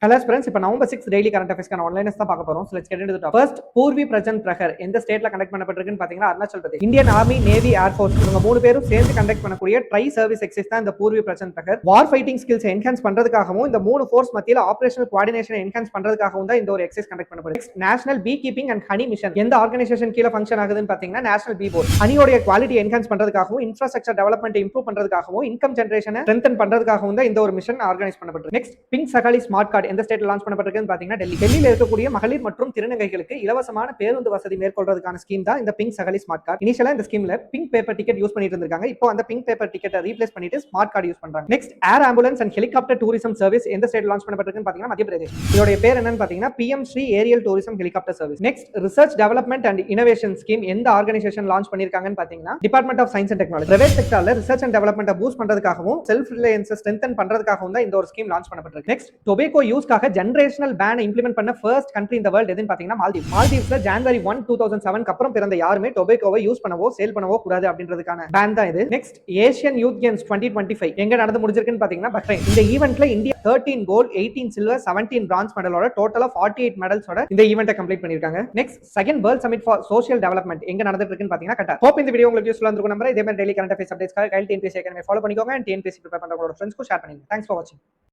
Hello friends, இப்போ November 6 daily current அஃபேர்ஸ்க்கான onlines தான் பார்க்க போறோம். So let's get into the topic. First, Purvi Prachand பிரகர் எந்த ஸ்டேட்ல கண்டக்ட் பண்ணப்பட்டிருக்குன்னு பாத்தீங்கன்னா Arunachal Pradesh. Indian army, navy, air force இவங்க மூணு பேரும் சேர்ந்து கண்டக்ட் பண்ணக்கூடிய ட்ரை சர்வீஸ் எக்ஸசைஸ் தான் இந்த Purvi Prachand Prahar. War fighting skills enhance பண்றதுக்காகவும் இந்த மூணு ஃபோர்ஸ் மத்தியில ஆபரேஷனல் கோஆர்டினேஷன் என்ஹான்ஸ் பண்றதுக்காகவும் தான் இந்த ஒரு எக்ஸசைஸ் கண்டக்ட் பண்ணப்படுது. National bee keeping and honey mission எந்த ஆர்கனைசேஷன் கீழ ஃபங்க்ஷன் ஆகுதுன்னு பாத்தீங்கன்னா நேஷனல் பீ போர்ட். ஹனியோட குவாலிட்டி என்ஹான்ஸ் பண்றதுக்காகவும் இன்ஃப்ராஸ்ட்ரக்சர் டெவலப்மெண்ட் இம்ப்ரூவ் பண்றதுக்காகவும் இன்கம் ஜெனரேஷனை ஸ்ட்ரென்தன் பண்றதுக்காகவும் தான் இந்த ஒரு மிஷன் ஆர்கனைஸ் பண்ணப்பட்டிருக்கு. Next, pink Saheli smart card எந்த ஸ்டேட்ல லான்ச் பண்ணப்பட்டிருக்கு டெல்லியில் இருக்கக்கூடிய மகளிர் மற்றும் திருநங்கைகளுக்கு இலவசமான பேருந்து வசதி மேற்கொள்றதுக்கான ஸ்கீம் தான் இந்த பிங்க் சகலி ஸ்மார்ட் கார்டு. இனிஷியலா இந்த ஸ்கீம்ல பிங்க் பேப்பர் டிக்கெட் யூஸ் பண்ணிட்டு இருக்காங்க. இப்போ அந்த பிங்க் பேப்பர் டிக்கெட்டை ரீப்ளேஸ் பண்ணிட்டு ஸ்மார்ட் கார்டு யூஸ் பண்றாங்க. Next, air ambulance and helicopter tourism service எந்த ஸ்டேட் லான்ச் பண்ணப்பட்டிருக்குன்னு பாத்தீங்கன்னா மத்திய பிரதேஷ். இதோட பேர் என்னன்னு பாத்தீங்கன்னா PM Shri aerial tourism helicopter service. Next, research development and innovation scheme எந்த ஆர்கனைசேஷன் லான்ச் பண்ணிருக்காங்கன்னு பாத்தீங்கன்னா department of science and technology. Private செக்டர்ல ரிசர்ச் அண்ட் டெவலப்மெண்ட் பூஸ்ட் பண்றதுக்காகவும் செல்ஃப் ரிலையன்ஸ் ஸ்ட்ரென்தன் பண்றதுக்காகவும் தான் இந்த ஒரு ஸ்கீம் லான்ச் பண்ணப்பட்டிருக்கு. நெக்ஸ்ட், டொபேக்கோ யூஸ்க்காக ஜெனரேஷனல் பேன் இம்ப்ளிமெண்ட் பண்ண ஃபர்ஸ்ட் கண்ட்ரி இந்த வேர்ல்ட் எதுன்னு பாத்தீங்கன்னா மால்தீவ்ஸ்ல ஜனவரி 1, 2007 அப்புறம் பிறந்த யாருமே டொபேக்கோவை யூஸ் பண்ணவோ சேல் பண்ணவோ கூடாது அப்படின்றதுக்கான பேன் தான் இது. நெக்ஸ்ட், ஏசியன் யூத் கேம்ஸ் 2025 எங்க நடந்து முடிஞ்சிருக்குன்னு பாத்தீங்கன்னா பஹ்ரைன். இந்த ஈவென்ட்ல இந்தியா 13 கோல்ட், 18 சில்வர், 17 பிரான்ஸ் மெடலோட டோட்டலா 48 மெடல்ஸோட இந்த ஈவென்ட்டை கம்ப்ளீட் பண்ணிருக்காங்க. Next, second world summit for social development எங்க நடந்துட்டு இருக்குன்னு பாத்தீங்கன்னா கட்டார். ஹோப் இந்த வீடியோ உங்களுக்கு யூஸ்ஃபுல்லா இருந்திருக்கும் நம்புறேன். இதே மாதிரி டெய்லி கரண்ட் அஃபேர்ஸ் அப்டேட்ஸ்க்காக கைல் டிஎன்பிஎஸ்சி அகாடமி ஃபாலோ பண்ணிக்கோங்க. டிஎன்பிஎஸ்சி ப்ரிப்பேர் பண்றவங்களோட ஃப்ரெண்ட்ஸ்க்கு ஷேர் பண்ணுங்க. தேங்க்ஸ் ஃபார் வாட்சிங்.